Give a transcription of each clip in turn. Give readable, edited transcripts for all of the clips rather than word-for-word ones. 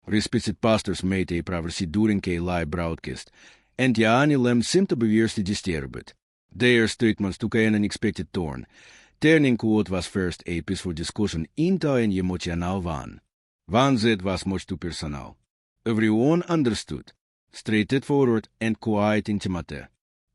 respected pastors made a prophecy during a live broadcast, and Joanie Lamb seemed to be seriously disturbed. Their statements took an unexpected turn, turning what was first a peaceful discussion into an emotional one. One that was much too personal. Everyone understood, straightforward and quiet intimacy.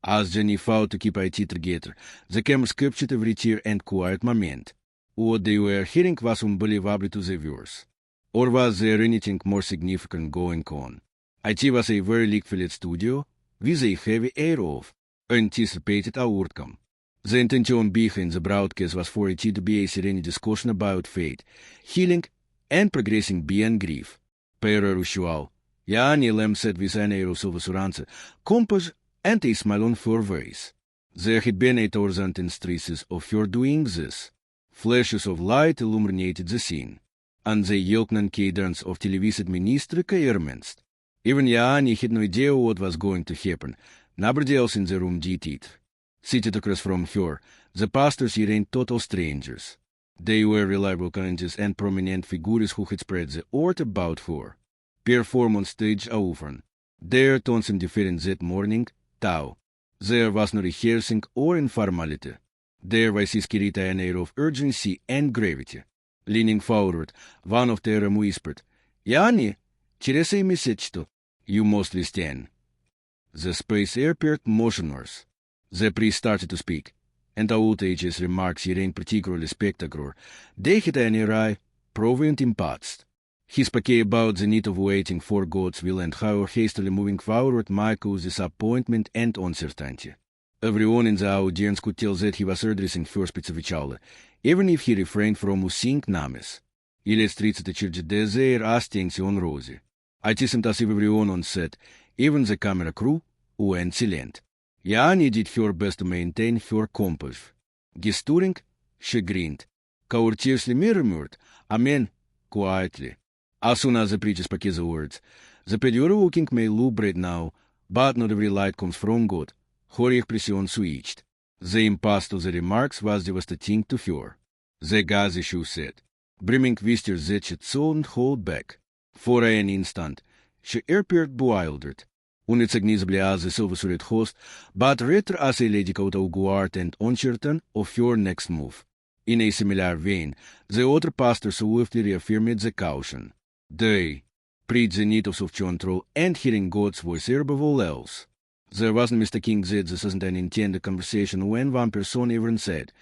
As Joni fought to keep it together, the cameras captured every tear and quiet moment. What they were hearing was unbelievable to the viewers. Or was there anything more significant going on? It was a very light-filled studio, with a heavy air of anticipated outcome. The intention behind the broadcast was for it to be a serene discussion about faith, healing, and progressing beyond grief. Per usual, Joanie Lamb said with an air of self-assurance, composure, and a smile on her face. There had been 1,000 instances of her doing this. Flashes of light illuminated the scene, and the yelling cadence of televised ministry commenced. Even Joanie had no idea what was going to happen. Nobody else in the room did it. Seated across from her, the pastors remained total strangers. They were reliable conscious and prominent figures who had spread the word about her. Performance stage over. Their tones seemed different that morning, too. There was no rehearsing or informality. Their voices carried an air of urgency and gravity. Leaning forward, one of them whispered, "Joanie, через a message to you must stand." The space appeared motionless. The priest started to speak, and Autage's remarks remained particularly spectacular. They had an array, profound impacts. He spoke about the need of waiting for God's will and how hastily moving forward might cause disappointment and uncertainty. Everyone in the audience could tell that he was addressing her specifically, even if he refrained from using names. Illustrated their attention Rosie. It seemed as if everyone on set, even the camera crew, went silent. Joanie did her best to maintain her composure. Gesturing, she grinned. Courteously murmured, "Amen," quietly. As soon as the preacher spoke the words, "The peculiar-looking may look right now, but not every light comes from God," her expression switched. The impasse of the remarks was devastating to her. The gas issue said, brimming visitors that she couldn't hold back. For an instant, she appeared bewildered, unrecognizably as the self-assured host, but rather as a lady caught off guard and uncertain of her next move. In a similar vein, the other pastor swiftly reaffirmed the caution. They preached the need of self-control and hearing God's voice above all else. There was no mistaking that this isn't an intended conversation when one person even said,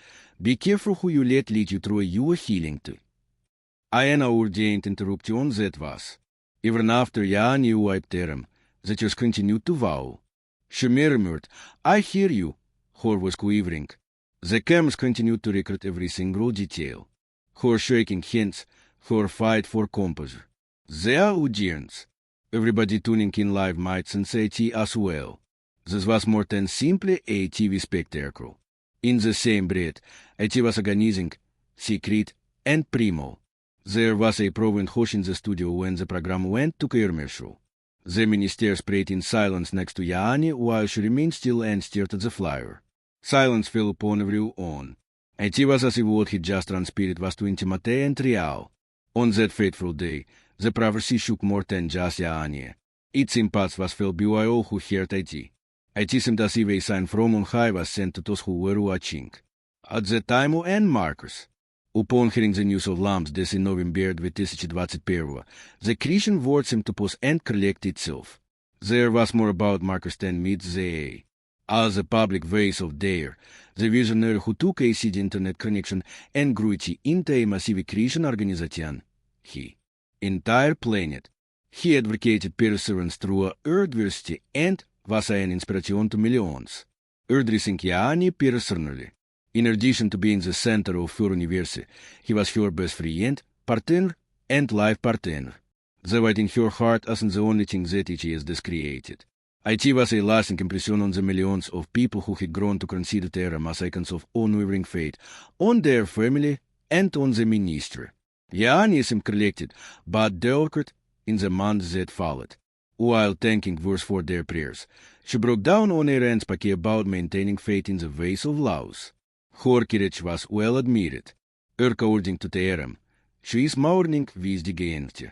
"Be careful who you let lead you through your healing to." An ordained interruption that was. Even after Joanie wiped them, the church continued to vow. She murmured, "I hear you," her voice quivering. The cameras continued to record every single detail. Her shaking hands, her fight for composure. The audience, everybody tuning in live might sense it as well. This was more than simply a TV spectacle. In the same breath, it was agonizing, secret, and primal. There was a profound hush in the studio when the program went to commercial. The minister prayed in silence next to Joanie while she remained still and stared at the flyer. Silence fell upon everyone. It was as if what had just transpired was too intimate and real. On that fateful day, the prophecy shook more than just Joanie. Its impact was felt by all who heard it. It seemed as if a sign from on high was sent to those who were watching. At the time and markers. Upon hearing the news of Lamb's death in November 2021, the Christian world seemed to pause and collect itself. There was more about Marcus than meets the eye. As a public face of Daystar, the visionary who took a seed internet connection and grew it into a massive Christian organization, entire planet. He advocated perseverance through adversity and was an inspiration to millions. Addressing Joanie personally. In addition to being the center of her universe, he was her best friend, partner, and life partner. The light in her heart isn't the only thing that it has created. It was a lasting impression on the millions of people who had grown to consider them as icons of unwavering faith, on their family, and on the ministry. Joanie seemed collected, but delicate in the months that followed. While thanking verse for their prayers, she broke down on her and spoke about maintaining faith in the ways of laws. Her courage was well admitted. According to Teram, she is mourning with dignity.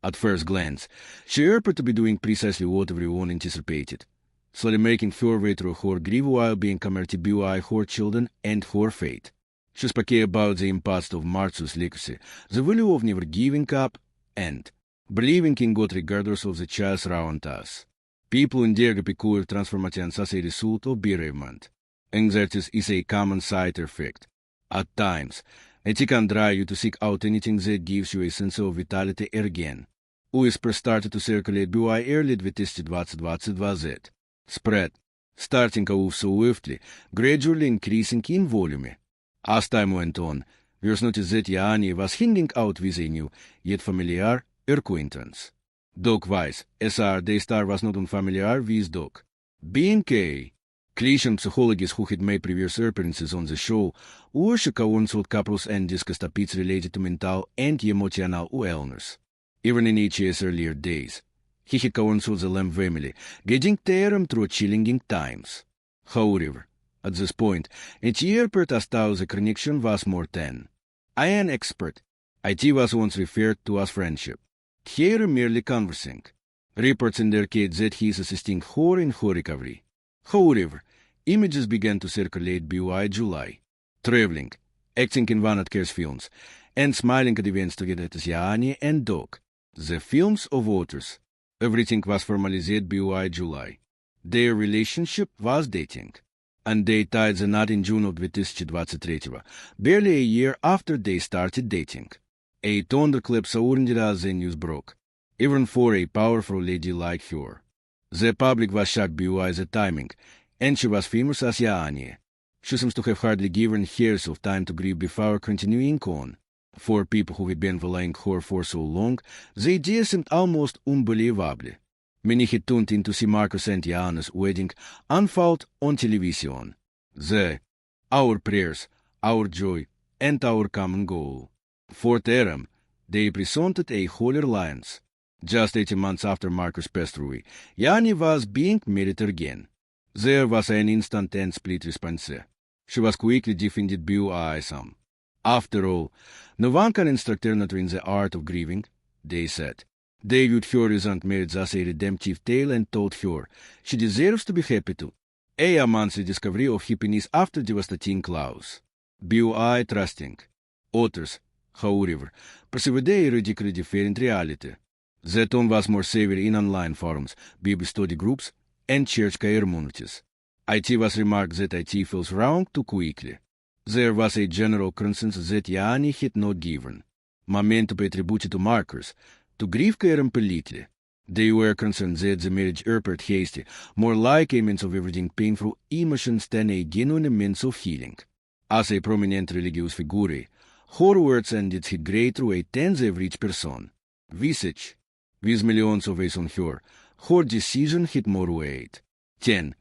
At first glance, she appeared to be doing precisely what everyone anticipated, slowly making her way through her grief while being committed by her children and her fate. She spoke about the impact of Martha's legacy, the value of never giving up, and believing in God regardless of the chaos around us. People endear peculiar transformations as a result of bereavement. Anxiety is a common side effect. At times, it can drive you to seek out anything that gives you a sense of vitality again. Whisper started to circulate by early 2022. Spread, starting out swiftly, gradually increasing in volume. As time went on, viewers noticed that Joanie was hanging out with a new, yet familiar, acquaintance. Doc-wise, SR Daystar was not unfamiliar with Doc. Being a Christian psychologist who had made previous appearances on the show, she counseled couples and discussed topics related to mental and emotional wellness. Even in HE's earlier days, he had counseled the Lamb family, getting them through challenging times. However, at this point, it appeared as though the connection was more than an expert. IT was once referred to as friendship. Here merely conversing. Reports indicate that he is assisting her in her recovery. However, images began to circulate by July. Traveling, acting in one of Ker's films, and smiling at events together as Joanie and Doc. The films of authors. Everything was formalized by July. Their relationship was dating. And they tied the knot in June of 2023, barely a year after they started dating. A thunderclap sounded as the news broke, even for a powerful lady like her. The public was shocked by the timing, and she was famous as Joanie. She seems to have hardly given herself time to grieve before continuing on. For people who had been following her for so long, the idea seemed almost unbelievable. Many had tuned in to see Marcus and Joanna's wedding unfold on television. Our prayers, our joy, and our common goal. For them, they presented a holy alliance. Just 18 months after Marcus passed away, Joanie was being married again. There was an instant and split response. She was quickly defended by some. After all, no one can instruct her not in the art of grieving, they said. They viewed her recent marriage as a redemptive tale and told her she deserves to be happy too. A monthly discovery of happiness after devastating loss. By trusting. Authors, however, perceived a radically different reality. The tone was more severe in online forums, Bible study groups, and church communities. IT was remarked that IT feels wrong too quickly. There was a general consensus that Joanie had not given moment to be attributed to Marcus, to grieve completely. They were concerned that the marriage appeared hasty, more like a means of averting painful emotions than a genuine means of healing. As a prominent religious figure, her words and deeds hit great through a tens of each person. Visage, with millions of eyes on her, her decision hit more weight. 10.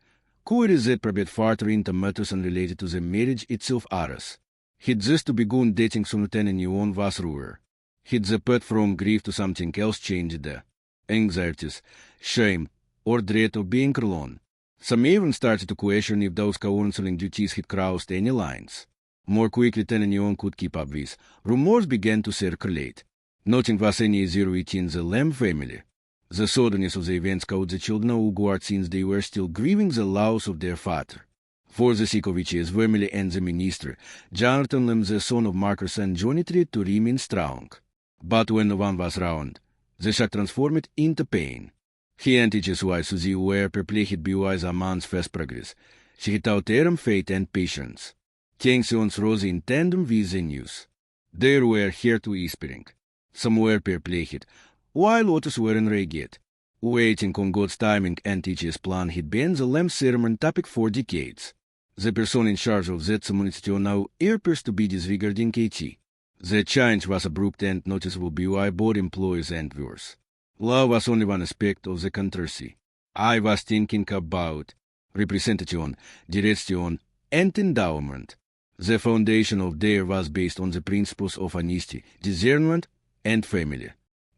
Queries that probed further into matters unrelated to the marriage itself aras. Had just to begin dating sometime in Neon was ruer. Had the path from grief to something else changed the anxieties, shame, or dread of being alone. Some even started to question if those counseling duties had crossed any lines. More quickly than anyone could keep up with, rumors began to circulate. Nothing was any easier within the Lamb family. The suddenness of the events caught the children off guard since they were still grieving the loss of their father. For the sake of his family and the minister, Jonathan Lamb, the son of Marcus and Joni, tried to remain strong. But when no one was around, the shock transformed into pain. He and his wife Susie were perplexed by the man's fast progress. She had taught them faith and patience. Tensions rose in tandem with the news. There were here to whispering. Some were perplexed, while others were enraged. Waiting on God's timing and his plan had been the Lamb sermon topic for decades. The person in charge of that community now appears to be disregarding KT. The change was abrupt and noticeable by both employees and viewers. Love was only one aspect of the controversy. I was thinking about representation, direction, and endowment. The foundation of there was based on the principles of honesty, discernment, and family.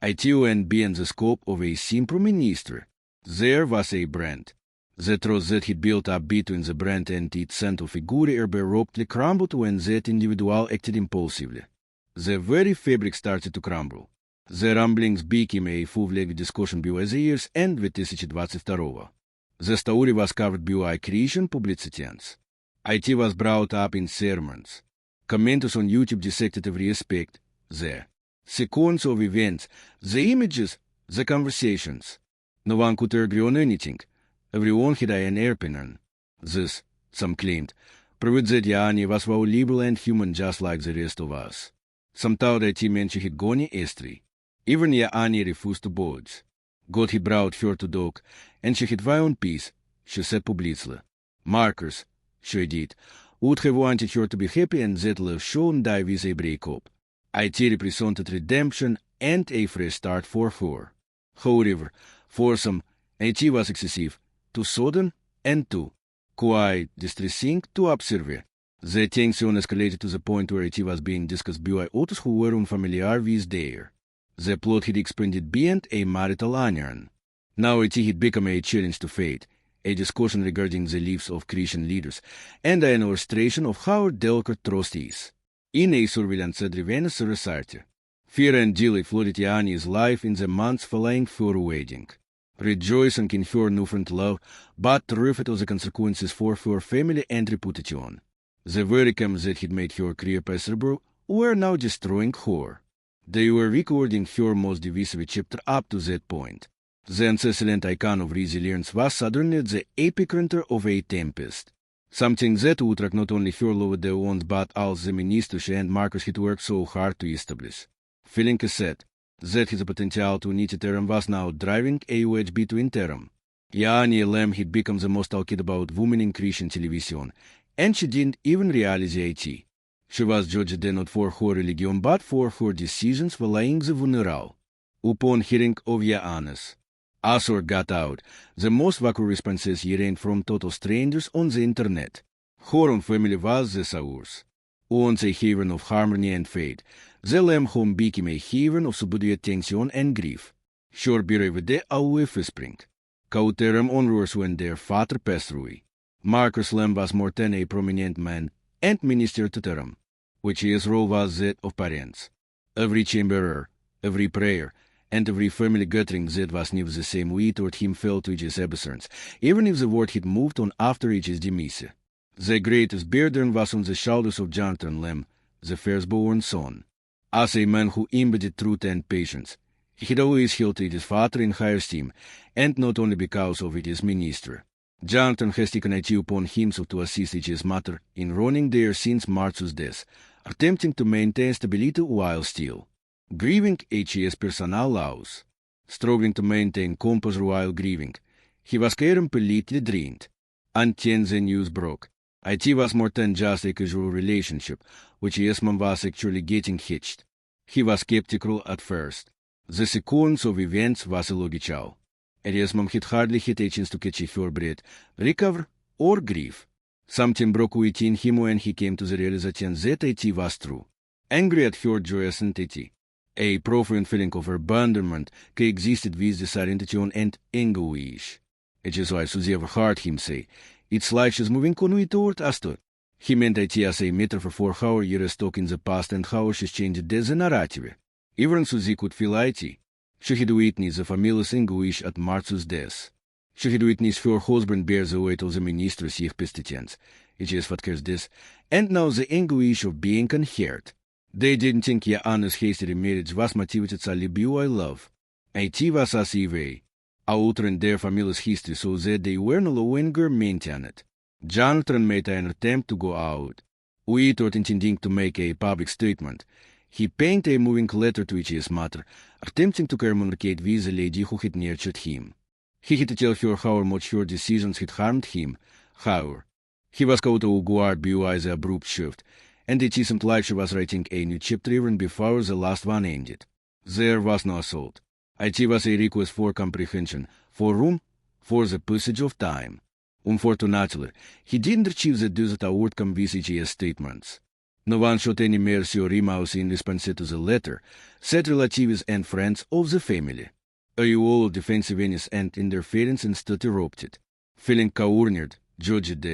ITU and beyond the scope of a simple minister. There was a brand. The trust that had built up between the brand and its central figure abruptly crumbled when that individual acted impulsively. The very fabric started to crumble. The Rumblings became a full-length discussion BY the years and 2022. The story was covered by Christian publicitants. IT was brought up in sermons. Commenters on YouTube dissected every aspect, the sequence of events, the images, the conversations. No one could agree on anything. Everyone had an opinion. This, some claimed, proved that Joanie was valuable and human just like the rest of us. Some thought that he meant she had gone astray. Even Joanie refused to budge. God had brought her to dock, and she had found peace, she said publicly. Markers, she did, would have wanted her to be happy and that love shown die with a breakup. IT represented redemption and a fresh start for her. However, for some, IT was excessive, too sudden, and too quite distressing to observe. The tension escalated to the point where IT was being discussed by others who were unfamiliar with there. The plot had expanded beyond a marital onion. Now it had become a challenge to fate, a discussion regarding the lives of Christian leaders, and an illustration of how delicate trust is. In a surveillance-driven society, fear and delay flooded Joanie's life in the months following her wedding. Rejoicing in her newfound love, but terrified of the consequences for her family and reputation. The very camps that had made her career passable were now destroying her. They were recording her most divisive chapter up to that point. The incessant icon of resilience was suddenly the epicenter of a tempest. Something that would wreck not only her loved ones but also the ministers and Marcus had worked so hard to establish. Feeling sad that his potential to unite Terem was now driving a wedge between Terem. Joanie Lamb had become the most talked about woman in Christian television, and she didn't even realize it. She was judged not for her religion but for her decisions following the funeral. Upon hearing of Joanne's Azor got out, the most vocal responses rained from total strangers on the internet. Her own family was the source. Once a haven of harmony and faith, the Lamb home became a haven of subdued tension and grief. Her bereaved always whispering. Cauterem onwards when their father passed away. Marcus Lamb was more than a prominent man and minister to Terem, which his role was that of parents. Every chamberer, every prayer, and every family gathering that was never the same way toward him fell to his absence, even if the word had moved on after his demise. The greatest burden was on the shoulders of Jonathan Lamb, the firstborn son. As a man who embodied truth and patience, he had always held his father in high esteem, and not only because of his ministry. Jonathan has taken it upon himself to assist his mother in running there since Martha's death, attempting to maintain stability while still grieving his personal loss. Struggling to maintain composure while grieving, he was completely drained. Until the news broke, it was more than just a casual relationship, which his mom was actually getting hitched. He was skeptical at first. The sequence of events was illogical. His mom had hardly had a chance to catch her breath, recover, or grieve. Something broke within him when he came to the realization that it was true. Angry at her joyous entity, a profound feeling of abandonment coexisted with disorientation and anguish. It is why Susie overheard him say, "It's like she's moving on without us." He meant it as a metaphor for how years talk in the past and how she's changed the narrative. Even Susie could feel it. She had witnessed the family's anguish at Martha's death. She had witnessed her husband bear the weight of the minister's pestilence, it is what cares this, and now the anguish of being unheard. They didn't think Joanne's hasty marriage was motivated solely by love. It was as if they altered their family's history so that they were no longer maintained it. Jonathan made an attempt to go out. Without intending to make a public statement, he penned a moving letter to his mother, attempting to communicate with the lady who had nurtured him. He had to tell her how much her decisions had harmed him. However, he was caught off guard by the abrupt shift, and it seemed like she was writing a new chapter even before the last one ended. There was no assault. It was a request for comprehension, for room, for the passage of time. Unfortunately, he didn't achieve the desired outcome with his statements. No one showed any mercy or remorse in response to the letter, said relatives and friends of the family. A wall of defensiveness and interference instead erupted. Feeling cornered, judged,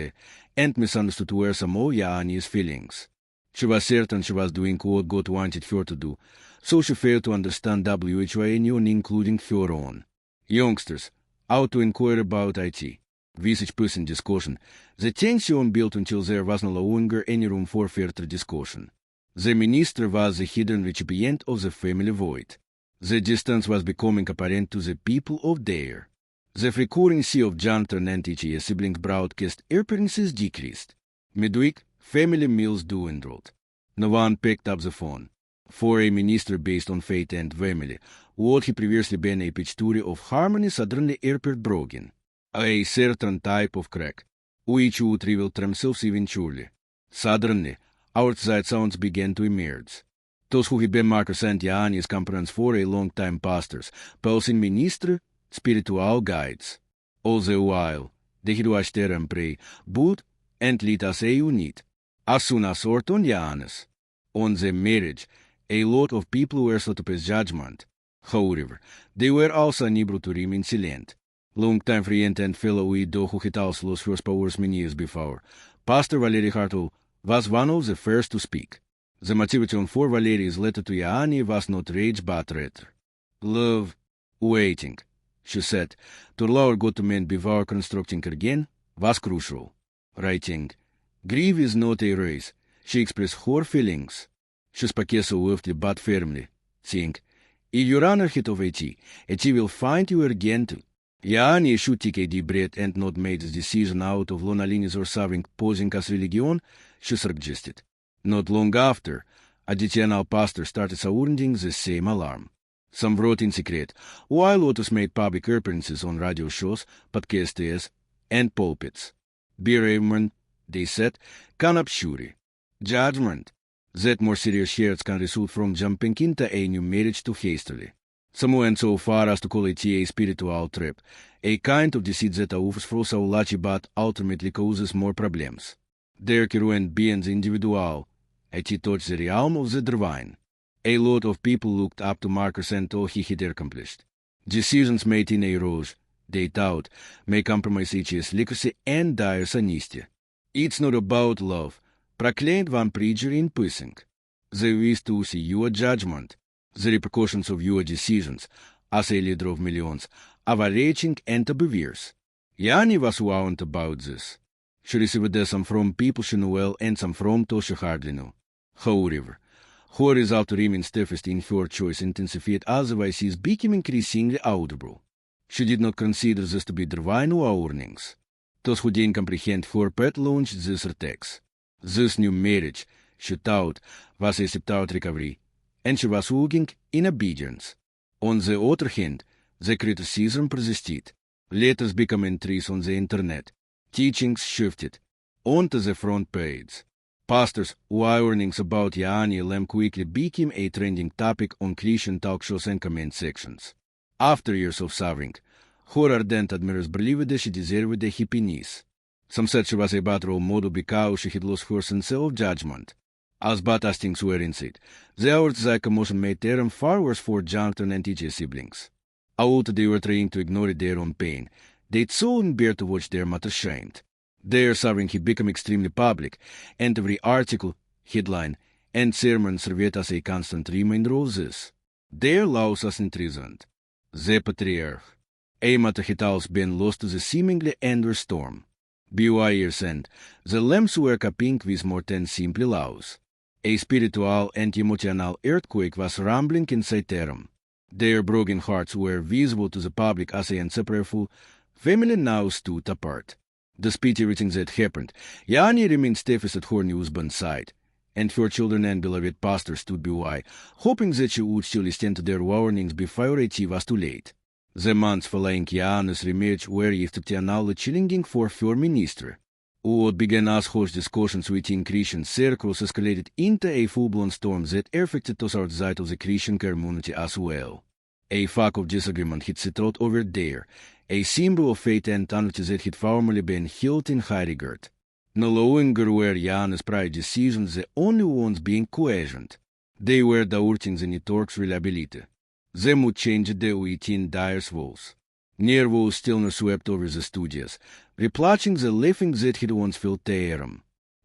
and misunderstood were some of Joanie's feelings. She was certain she was doing what God wanted her to do, so she failed to understand WHO anyone, including her own. Youngsters, out to inquire about IT. Visage person discussion. The tension built until there was no longer any room for further discussion. The minister was the hidden recipient of the family void. The distance was becoming apparent to the people of Dare. The frequency of Jonathan and each siblings' broadcast appearances decreased. Midweek, family meals dwindled. No one picked up the phone. For a minister based on faith and family, what he previously been a picture of harmony suddenly appeared broken. A certain type of crack, which would reveal themselves eventually. Suddenly, outside sounds began to emerge. Those who had been Marcus and Joanie's companions for a long time pastors, pulsing minister, spiritual guides. All the while, they had watched there and pray, but and lead us a unit. As soon as Orton Johannes. On the marriage, a lot of people were set up as judgment. However, they were also unable to remain silent. Long-time friend and fellow widow who had also lost first powers many years before, Pastor Valery Hartl was one of the first to speak. The motivation for Valery's letter to Joanie was not rage but rather love, waiting, she said, to allow God to mend before constructing again was crucial. Writing, grief is not a race, she expressed her feelings. She spoke so softly but firmly, saying, if you run ahead of it will find you again too. Joanie should take a deep breath and not make this decision out of loneliness or suffering posing as religion, she suggested. Not long after, a additional pastor started sounding the same alarm. Some wrote in secret, while others made public appearances on radio shows, podcasts, and pulpits. Bereavement, they said, can obscure judgment. That more serious shares can result from jumping into a new marriage too hastily. Some went so far as to call it a spiritual trap, a kind of deceit that offers false lucky but ultimately causes more problems. Their ruined beings individual, it touched the realm of the divine. A lot of people looked up to Marcus and all he had accomplished. Decisions made in a rush, they thought, may compromise each's legacy and dire honesty. It's not about love, proclaimed one preacher in passing. They wish to see your judgment. The repercussions of your decisions, as a leader of millions, are reaching and obvious. Joanie was warned about this. She received some from people she knew well and some from those she hardly knew. However, her resolve to remain steadfast in her choice intensified as the voices became increasingly audible. She did not consider this to be divine warnings. Those who didn't comprehend her path launched these attacks. This new marriage, she thought, was a septuagint recovery, and she was walking in obedience. On the other hand, the criticism persisted. Letters became entries on the internet. Teachings shifted onto the front page. Pastors' warnings about Joanie Lamb quickly became a trending topic on Christian talk shows and comment sections. After years of suffering, her ardent admirers believed she deserved a happiness. Some said she was a bad role model because she had lost her sense of judgment. As bad as things were inside, the outside commotion made them far worse for Jonathan and each siblings. Although they were trying to ignore their own pain, they'd soon bear to watch their mother shamed. Their suffering had become extremely public, and every article, headline, and sermon served as a constant reminder of this. Their loss was imprisoned. The patriarch. A matter had also been lost to the seemingly endless storm. By year's end, the Lambs were coping with more than simple loss. A spiritual and emotional earthquake was rumbling inside them. Their broken hearts were visible to the public as a inseparable family now stood apart. Despite everything that happened, Joanie remained steadfast at her new husband's side, and her children and beloved pastor stood by, hoping that she would still listen to their warnings before it was too late. The months following Joannie's remarriage were exceptionally challenging for her minister. What began as harsh discussions within Christian circles escalated into a full-blown storm that affected those outside of the Christian community as well. A fog of disagreement had settled over there, a symbol of faith and honesty that had formerly been held in high regard. No longer were Joannie's private decisions the only ones being questioned. They were doubting the network's reliability. They would change the within Dyer's walls. Nervous stillness swept over the studios, replacing the laughing that had once filled the air.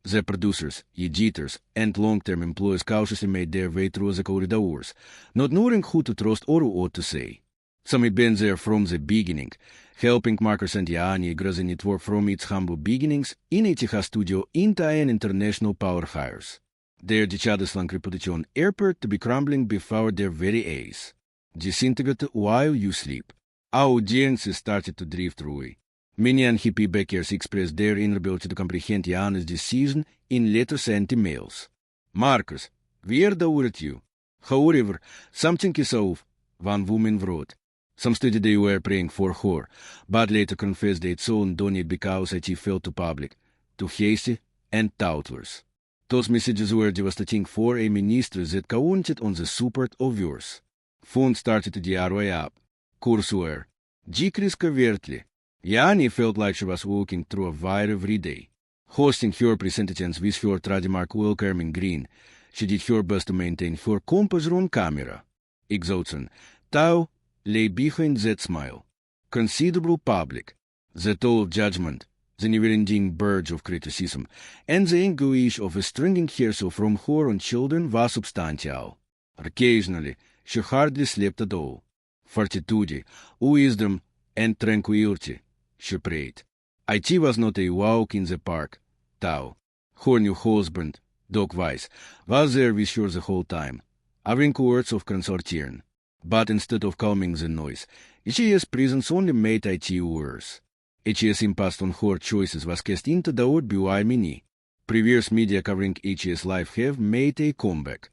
The producers, editors, and long-term employees cautiously made their way through the corridors, not knowing who to trust or what to say. Some had been there from the beginning, helping Marcus and Joanie grow the network from its humble beginnings in a Texas studio into an international powerhouse. Their dechadeslang reputation appeared to be crumbling before their very eyes. Disintegrated while you sleep. Audiences started to drift away. Many unhappy backers expressed their inability to comprehend Joanie's decision in letters and emails. Marcus, we adored you. However, something is off, one woman wrote. Some stated they were praying for her, but later confessed they had done it because it felt too public, too hasty, and thoughtless. Those messages were devastating for a minister that counted on the support of yours. Phones started to DRY up. Courseware. Decrease covertly. Joanie felt like she was walking through a fire every day. Hosting her presentations with her trademark welcoming grin, she did her best to maintain her composure on camera. Exhaustion, Tao, lay behind that smile. Considerable public, the toll of judgment, the never-ending burge of criticism, and the anguish of estranging herself from her own children was substantial. Occasionally, she hardly slept at all. Fortitude, wisdom, and tranquility, she prayed. It was not a walk in the park. Tao, her new husband, Doc Weiss, was there with her the whole time, uttering words of concern. But instead of calming the noise, HES presence only made it worse. HES impasse on her choices was cast into the old BY Mini. Previous media covering HES life have made a comeback.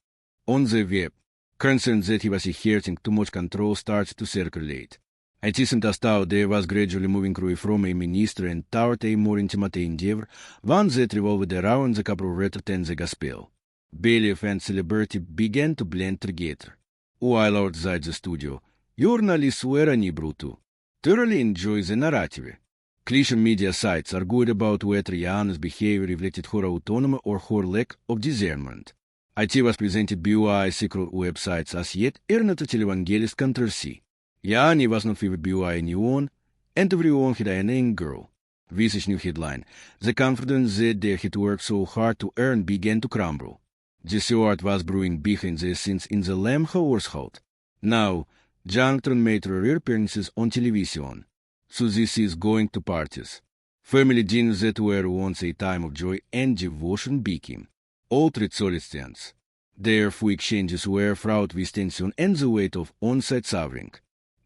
On the web, concerns that he was exerting too much control started to circulate. It seemed as though there was gradually moving away from a minister and toward a more intimate endeavor, one that revolved around the cabaret and the gospel. Bailiff and celebrity began to blend together. While outside the studio, journalists were inebriated, thoroughly enjoyed the narrative. Christian media sites argued about whether Joanie's behavior reflected her autonomy or her lack of discernment. IT was presented by secret websites as yet earned televangelist controversy. Joanie was not with BY anyone, and everyone had an young girl. With this new headline, the confidence that they had worked so hard to earn began to crumble. Disorder was brewing behind the scenes in the Lamb household. Now, Jonathan made rare appearances on television. So this is going to parties. Family dinners that were once a time of joy and devotion became altered solitudes. Their few exchanges were fraught with tension and the weight of on-site suffering.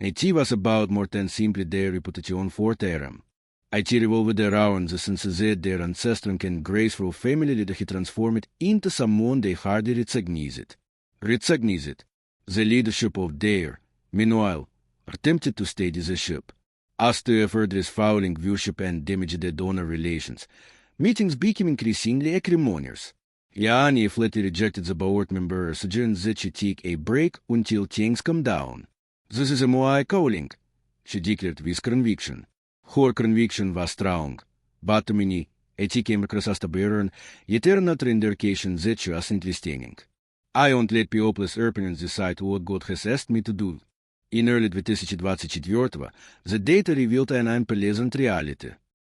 It was about more than simply their reputation for terror. It revolved around the sense that their ancestral and graceful family leader had transformed into someone they hardly recognized. The leadership of Dare, meanwhile, attempted to steady the ship. As to further fouling worship and damage their donor relations, meetings became increasingly acrimonious. Joanie flatly rejected the board member, suggesting that she take a break until things calm down. This is my calling, she declared with conviction. Her conviction was strong, but to many, it came across as stubborn, yet not indication that she was understanding. I won't let people's opinions decide what God has asked me to do. In early 2024, the data revealed an unpleasant reality.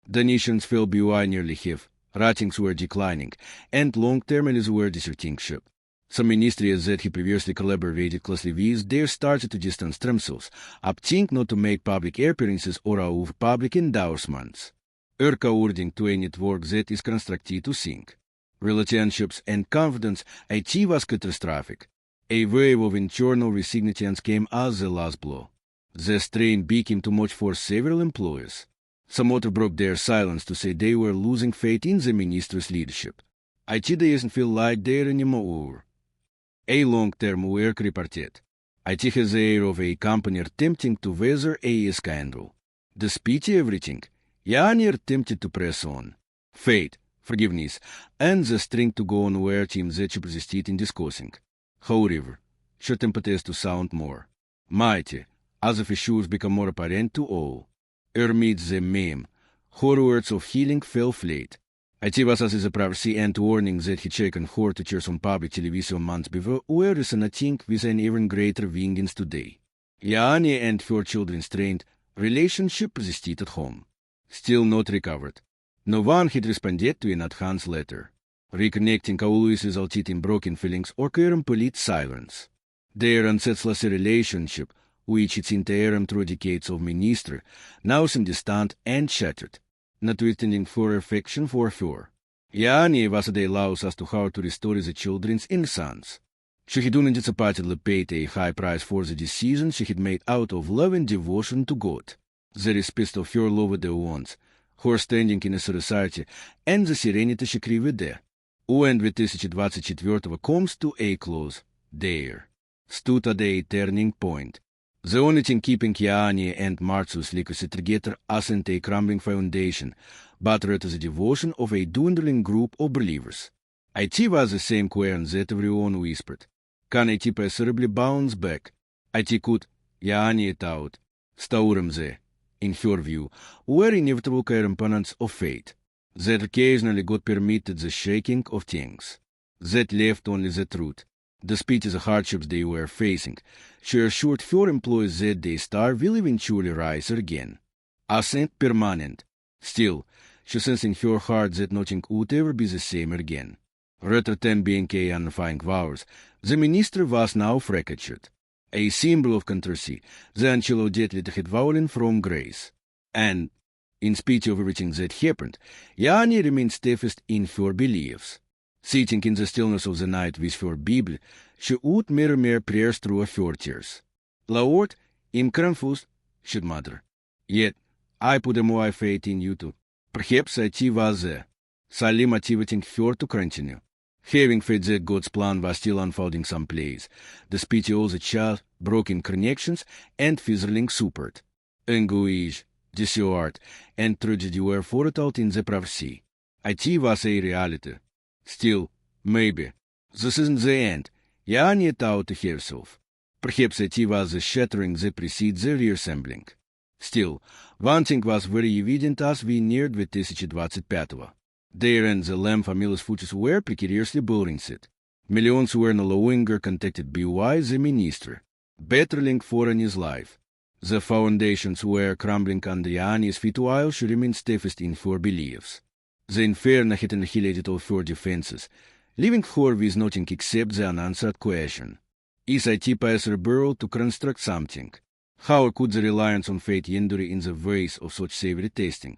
Donations fell by nearly half, ratings were declining, and long-termers were deserting ship. Some ministries that he previously collaborated closely with there started to distance themselves, opting not to make public appearances or of public endorsements. According to a network that is constructed to think. Relationships and confidence, IT was catastrophic. A wave of internal resignations came as the last blow. The strain became too much for several employees. Some other broke their silence to say they were losing faith in the minister's leadership. IT doesn't feel like they're anymore. A long-term work reported. IT has the air of a company attempting to weather a scandal. Despite everything, Joanie attempted to press on. Faith, forgiveness, and the strength to go on were themes that she persisted in discussing. However, she attempted to sound more mighty, as if issues become more apparent to all. Amid the meme, her words of healing fell flat. It was as the prophecy and warning that he taken her to chairs on public television months before were resonating with an even greater vengeance today. Joanie and her children's strained relationship persisted at home. Still not recovered. No one had responded to an enhanced letter. Reconnecting always resulted in broken feelings or complete silence. Their ancestral relationship, which it's interim through decades of ministry, now seemed distant and shattered, notwithstanding for affection for her. Joanie was a day allows us to how to restore the children's innocence. She had unanticipatedly paid a high price for the decision she had made out of love and devotion to God, the respect of her loved ones, her standing in a society, and the serenity she craved there. And 2024 comes to a close. There stood at a turning point. The only thing keeping Joanie and Marcus legacy together isn't a crumbling foundation, but rather the devotion of a dwindling group of believers. It was the same question that everyone whispered. Can it possibly bounce back? It could. Joanie it out. Staurum ze, in her view, were inevitable components of fate, that occasionally God permitted the shaking of things, that left only the truth. Despite the hardships they were facing, she assured her employees that Daystar will eventually rise again. Ascent permanent. Still, she sensed in her heart that nothing would ever be the same again. Rather than being a unifying vows, the ministry was now fractured, a symbol of controversy, the angel of death that had fallen from grace. And, in spite of everything that happened, Joanie remained steadfast in her beliefs. Sitting in the stillness of the night with her Bible, she would murmur prayers through her tears. Lord, I'm confused, she'd mutter. Yet, I put more faith in you too. Perhaps it was there, sadly motivating her to continue. Having faith that God's plan was still unfolding someplace, despite all the child, broken connections, and fizzling support. Anguish, discord, and tragedy were foretold in the prophecy. It was a reality. Still, maybe, this isn't the end. Joanie thought to herself. Perhaps it was the shattering that precedes the reassembling. Still, one thing was very evident as we neared 2025. There and the Lamb family's futures were precariously balanced. Millions were no longer contacted by the minister, battling for his life. The foundations were crumbling under Joanie's feet while she remained steadfast in her beliefs. The inferno had annihilated all her defenses, leaving her with nothing except the unanswered question. Is it possible to construct something? How could the reliance on fate endure in the face of such severe testing?